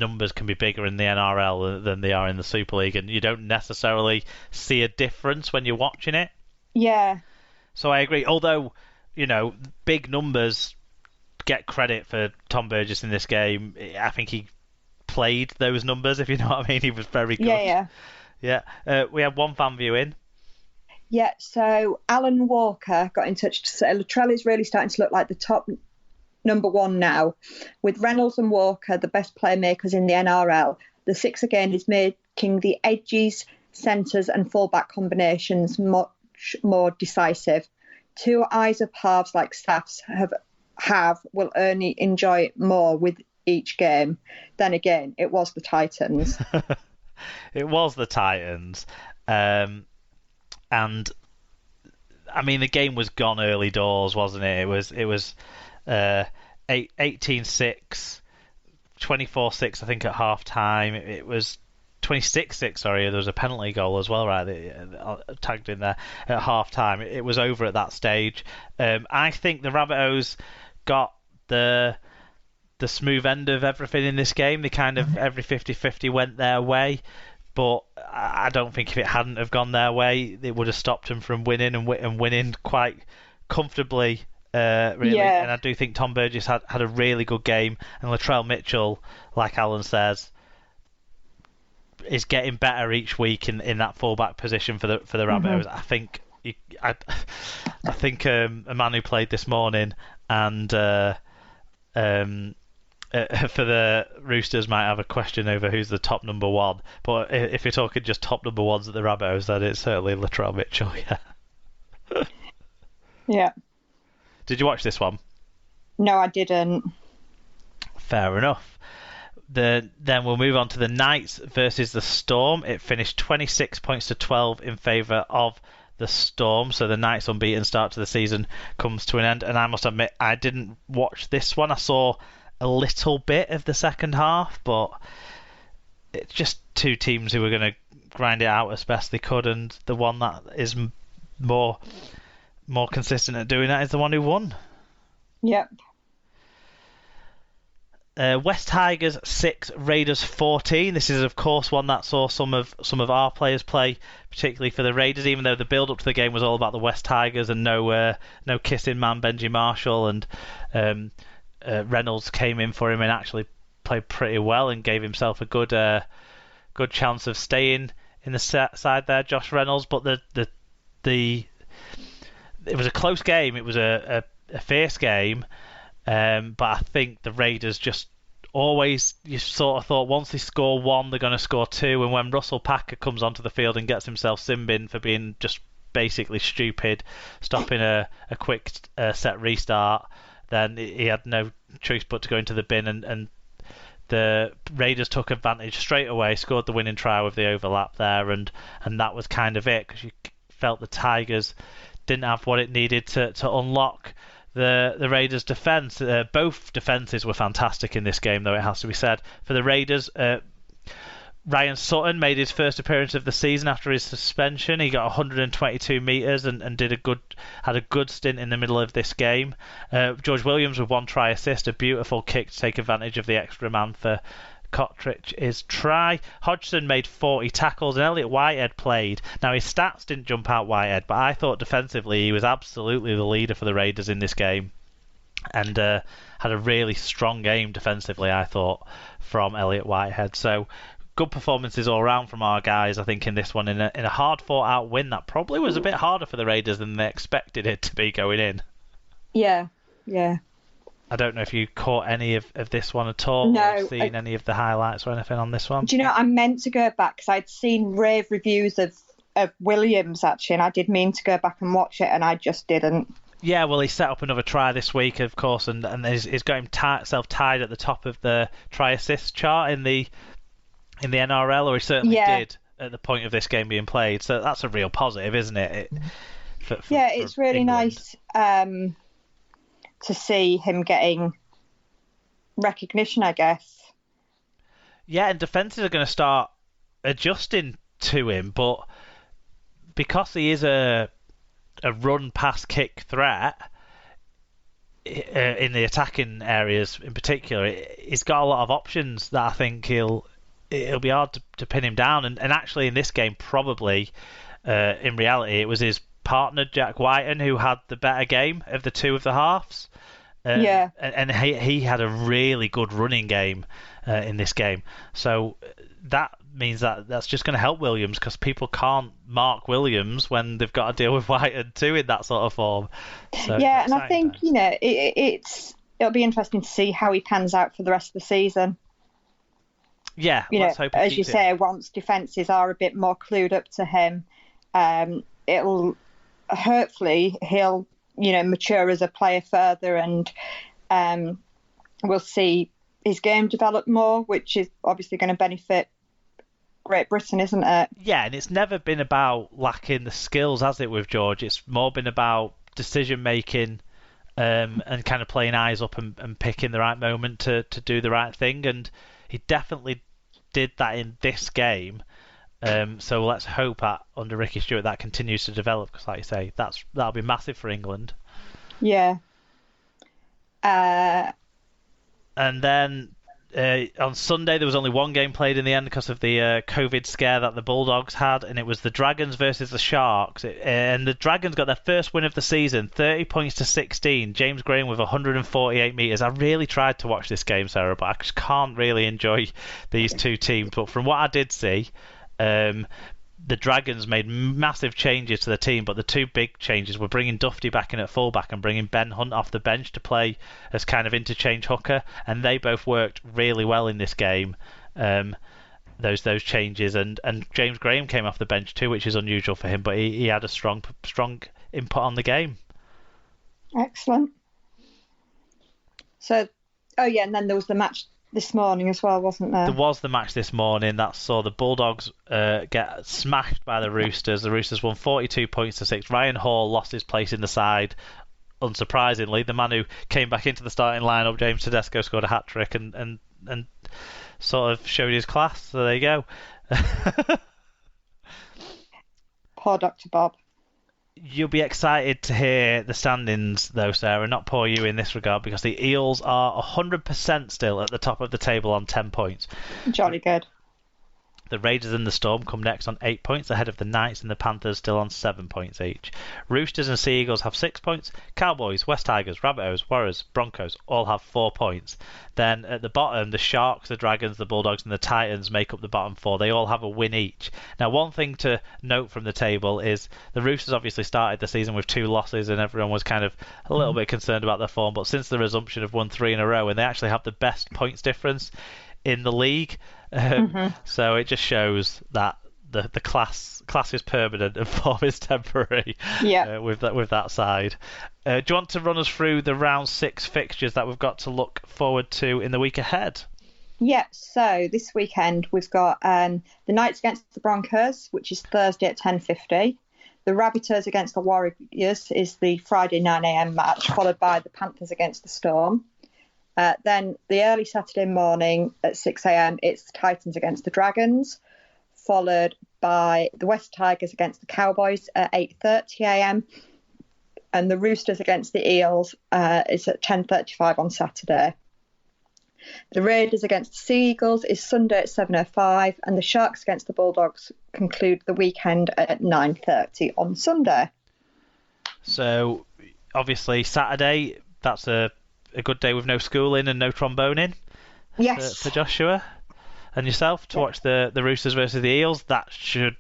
numbers can be bigger in the NRL than they are in the Super League, and you don't necessarily see a difference when you're watching it. Yeah. So I agree. Although, big numbers get credit for Tom Burgess in this game. I think he played those numbers, if you know what I mean. He was very good. Yeah. We had one fan viewing. Yeah, so Alan Walker got in touch to say Latrell is really starting to look like the top number one now. With Reynolds and Walker, the best playmakers in the NRL, the six again is making the edges, centres and fullback combinations much more decisive. Two eyes of halves like Staffs will only enjoy it more with each game. Then again, it was the Titans. It was the Titans. And I mean, the game was gone early doors, wasn't it? It was 18-6, 24-6, I think, at half time. It was 26-6, sorry. There was a penalty goal as well, right? Tagged in there at half time. It was over at that stage. I think the Rabbitohs got the smooth end of everything in this game. They kind of every 50-50 went their way. But I don't think if it hadn't have gone their way, it would have stopped them from winning and winning quite comfortably, really. Yeah. And I do think Tom Burgess had a really good game. And Latrell Mitchell, like Alan says, is getting better each week in that fullback position for the Rabbitohs. I think a man who played this morning and for the Roosters might have a question over who's the top number one, but if you're talking just top number ones at the Rabbitohs, then it's certainly Latrell Mitchell. Yeah. Yeah. Did you watch this one? No, I didn't. Fair enough. Then we'll move on to the Knights versus the Storm. It finished 26 points to 12 in favour of the Storm, so the Knights' unbeaten start to the season comes to an end. And I must admit, I didn't watch this one. I saw a little bit of the second half, but it's just two teams who were going to grind it out as best they could, and the one that is more consistent at doing that is the one who won. Yep. West Tigers 6, Raiders 14. This is, of course, one that saw some of our players play, particularly for the Raiders, even though the build-up to the game was all about the West Tigers and no kissing man Benji Marshall, and Reynolds came in for him and actually played pretty well and gave himself a good chance of staying in the side there, Josh Reynolds. But it was a close game. It was a fierce game. But I think the Raiders just always, you sort of thought once they score one, they're going to score two. And when Russell Packer comes onto the field and gets himself sin-binned for being just basically stupid, stopping a quick set restart, then he had no choice but to go into the bin, and the Raiders took advantage straight away, scored the winning try with the overlap there, and that was kind of it, because you felt the Tigers didn't have what it needed to unlock the Raiders' defence. Both defences were fantastic in this game, though, it has to be said. For the Raiders, Ryan Sutton made his first appearance of the season after his suspension. He got 122 metres and had a good stint in the middle of this game. George Williams with one try assist, a beautiful kick to take advantage of the extra man for Cottridge's try. Hodgson made 40 tackles and Elliot Whitehead played. Now his stats didn't jump out Whitehead, but I thought defensively he was absolutely the leader for the Raiders in this game, and had a really strong game defensively, I thought, from Elliot Whitehead. So good performances all around from our guys, I think, in this one, in a hard fought out win that probably was a bit harder for the Raiders than they expected it to be going in. Yeah. I don't know if you caught any of this one at all, no, or seen any of the highlights or anything on this one. Do you know, I meant to go back because I'd seen rave reviews of Williams, actually, and I did mean to go back and watch it, and I just didn't. Yeah, well, he set up another try this week, of course, and he's got himself tied at the top of the try assist chart in the NRL, or he certainly did at the point of this game being played. So that's a real positive, isn't it? It's really England. Nice to see him getting recognition, I guess. Yeah, and defences are going to start adjusting to him, but because he is a run pass kick threat, in the attacking areas in particular, he's got a lot of options that I think it'll be hard to pin him down. And actually, in this game, probably in reality, it was his partner Jack Whiten who had the better game of the two of the halves. And he had a really good running game in this game. So that means that's just going to help Williams, because people can't mark Williams when they've got to deal with Whiten too in that sort of form. So yeah, and I think it'll be interesting to see how he pans out for the rest of the season. Yeah, let's hope as you say, once defences are a bit more clued up to him, it'll hopefully he'll mature as a player further, and we'll see his game develop more, which is obviously going to benefit Great Britain, isn't it? Yeah, and it's never been about lacking the skills, has it, with George? It's more been about decision making, and kind of playing eyes up and picking the right moment to do the right thing, and he definitely did that in this game. So let's hope under Ricky Stewart that continues to develop, because like you say, that'll be massive for England. Yeah. And then on Sunday there was only one game played in the end because of the COVID scare that the Bulldogs had, and it was the Dragons versus the Sharks. And the Dragons got their first win of the season, 30 points to 16. James Graham with 148 metres. I really tried to watch this game, Sarah, but I just can't really enjoy these two teams. But from what I did see, the Dragons made massive changes to the team, but the two big changes were bringing Dufty back in at fullback and bringing Ben Hunt off the bench to play as kind of interchange hooker, and they both worked really well in this game. Those changes, and James Graham came off the bench too, which is unusual for him, but he had a strong input on the game. Excellent. So, and then there was the match this morning as well, wasn't there? There was the match this morning that saw the Bulldogs get smashed by the Roosters. The Roosters won 42 points to 6. Ryan Hall lost his place in the side, unsurprisingly. The man who came back into the starting lineup, James Tedesco, scored a hat-trick and sort of showed his class. So there you go. Poor Dr. Bob. You'll be excited to hear the standings, though, Sarah, not poor you in this regard, because the Eels are 100% still at the top of the table on 10 points. Jolly good. The Raiders and the Storm come next on 8 points, ahead of the Knights and the Panthers still on 7 points each. Roosters and Sea Eagles have 6 points. Cowboys, West Tigers, Rabbitohs, Warriors, Broncos all have 4 points. Then at the bottom, the Sharks, the Dragons, the Bulldogs and the Titans make up the bottom 4. They all have a win each. Now, one thing to note from the table is the Roosters obviously started the season with 2 losses, and everyone was kind of a little bit concerned about their form, but since the resumption have won 3 in a row, and they actually have the best points difference in the league. So it just shows that the class is permanent and form is temporary. With that side. Do you want to run us through the round 6 fixtures that we've got to look forward to in the week ahead? Yeah, so this weekend we've got the Knights against the Broncos, which is Thursday at 10:50. The Rabbitohs against the Warriors is the Friday 9 a.m. match, followed by the Panthers against the Storm. Then the early Saturday morning at 6 a.m, it's the Titans against the Dragons, followed by the West Tigers against the Cowboys at 8:30 a.m. And the Roosters against the Eels is at 10:35 on Saturday. The Raiders against the Sea Eagles is Sunday at 7:05, and the Sharks against the Bulldogs conclude the weekend at 9:30 on Sunday. So, obviously, Saturday, that's a good day with no schooling and no tromboning. Yes. For Joshua and yourself to watch the Roosters versus the Eels. The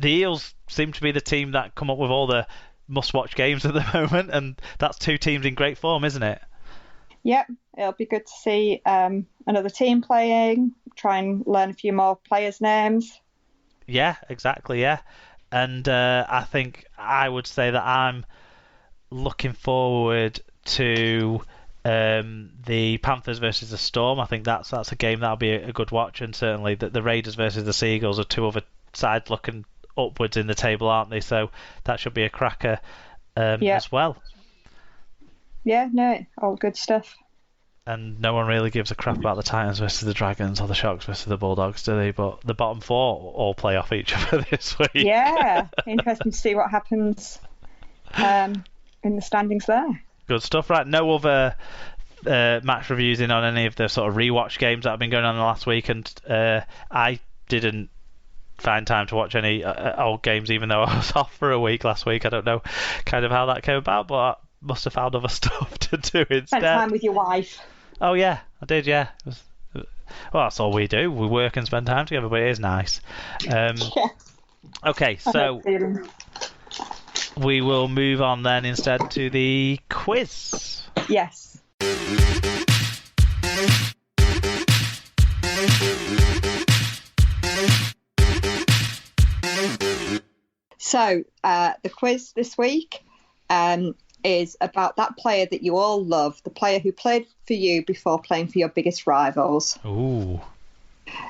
Eels seem to be the team that come up with all the must-watch games at the moment, and that's 2 teams in great form, isn't it? Yep, it'll be good to see another team playing, try and learn a few more players' names. Yeah, exactly, yeah. And I think I would say that I'm looking forward to the Panthers versus the Storm. I think that's a game that'll be a good watch, and certainly the Raiders versus the Sea Eagles are 2 other sides looking upwards in the table, aren't they? So that should be a cracker as well. Yeah, no, all good stuff. And no one really gives a crap about the Titans versus the Dragons or the Sharks versus the Bulldogs, do they? But the bottom 4 all play off each other this week. Yeah, interesting to see what happens in the standings there. Good stuff. Right, no other match reviews in on any of the sort of rewatch games that have been going on the last week, and I didn't find time to watch any old games, even though I was off for a week last week. I don't know kind of how that came about, but I must have found other stuff to do instead. Spent time with your wife. Oh yeah, I did. Yeah. Well, that's all we do. We work and spend time together, but it is nice. Okay, so we will move on then instead to the quiz. Yes. So the quiz this week is about that player that you all love, the player who played for you before playing for your biggest rivals. Ooh.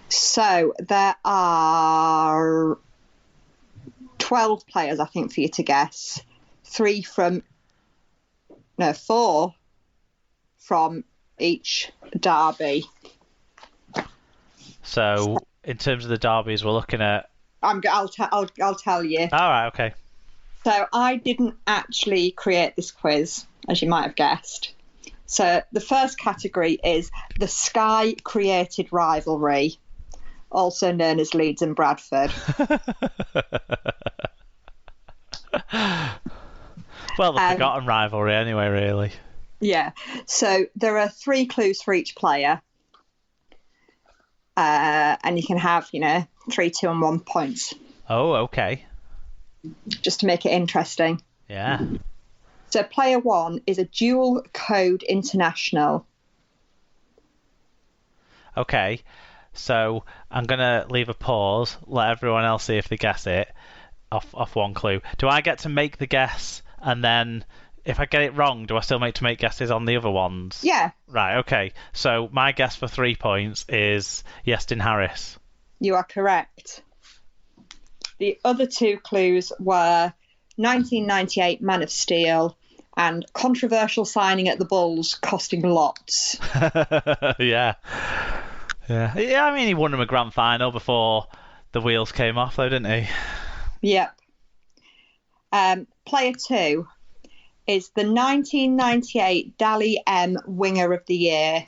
So there are 12 players, I think, for you to guess. 4 from each derby. So in terms of the derbies, we're looking at. I'll tell you. All right. Okay. So I didn't actually create this quiz, as you might have guessed. So the first category is the Sky created rivalry, also known as Leeds and Bradford. Well, the forgotten rivalry anyway, really. Yeah. So there are 3 clues for each player. And you can have, 3, 2 and 1 points. Oh, okay. Just to make it interesting. Yeah. So player 1 is a dual code international. Okay. So I'm going to leave a pause, let everyone else see if they guess it off one clue. Do I get to make the guess, and then if I get it wrong, do I still make guesses on the other ones? Yeah. Right, okay. So my guess for 3 points is Yestin Harris. You are correct. The other 2 clues were 1998 Man of Steel and controversial signing at the Bulls costing lots. Yeah. Yeah, I mean, he won him a grand final before the wheels came off, though, didn't he? Yep. Player 2 is the 1998 Dally M Winger of the Year.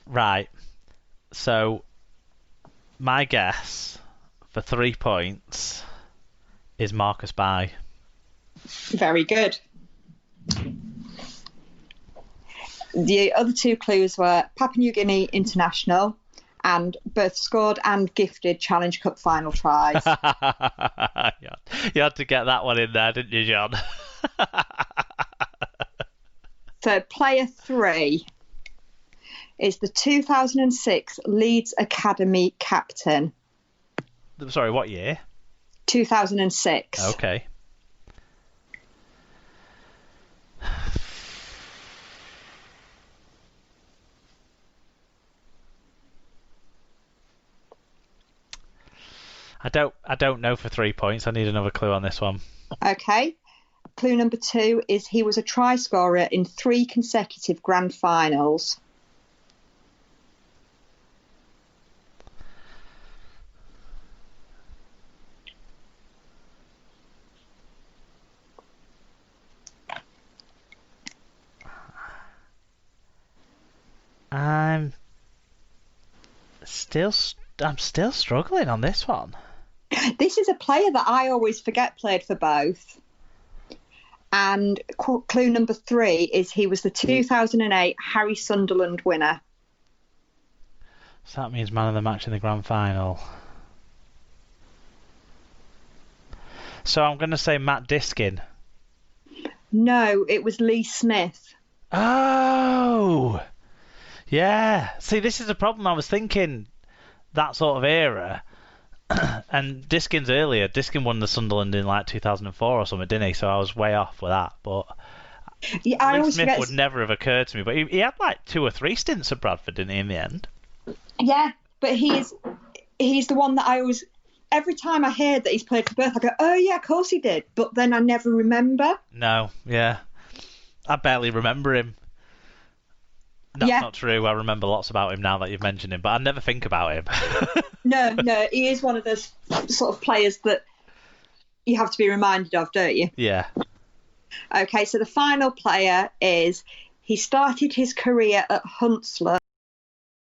Right. So, my guess for 3 points is Marcus Bai. Very good. The other 2 clues were Papua New Guinea International and both scored and gifted Challenge Cup final tries. You had to get that one in there, didn't you, John? So player 3 is the 2006 Leeds Academy captain. Sorry, what year? 2006. Okay. I don't know for 3 points. I need another clue on this one. Okay. Clue number 2 is he was a try scorer in 3 consecutive grand finals. I'm still struggling on this one. This is a player that I always forget played for both. And clue number 3 is he was the 2008 Harry Sunderland winner. So that means man of the match in the grand final. So I'm going to say Matt Diskin. No, it was Lee Smith. Oh! Yeah. See, this is a problem. I was thinking that sort of era. And Diskin's earlier. Diskin won the Sunderland in like 2004 or something, didn't he? So I was way off with that. But yeah, Lee Smith would never have occurred to me. But he had like 2 or 3 stints at Bradford, didn't he, in the end? Yeah, but he's the one that I always... Every time I hear that he's played for Perth, I go, oh yeah, of course he did. But then I never remember. No, yeah. I barely remember him. That's not true. I remember lots about him now that you've mentioned him, but I never think about him. No, he is one of those sort of players that you have to be reminded of, don't you? Yeah. Okay, so the final player is, he started his career at Hunslet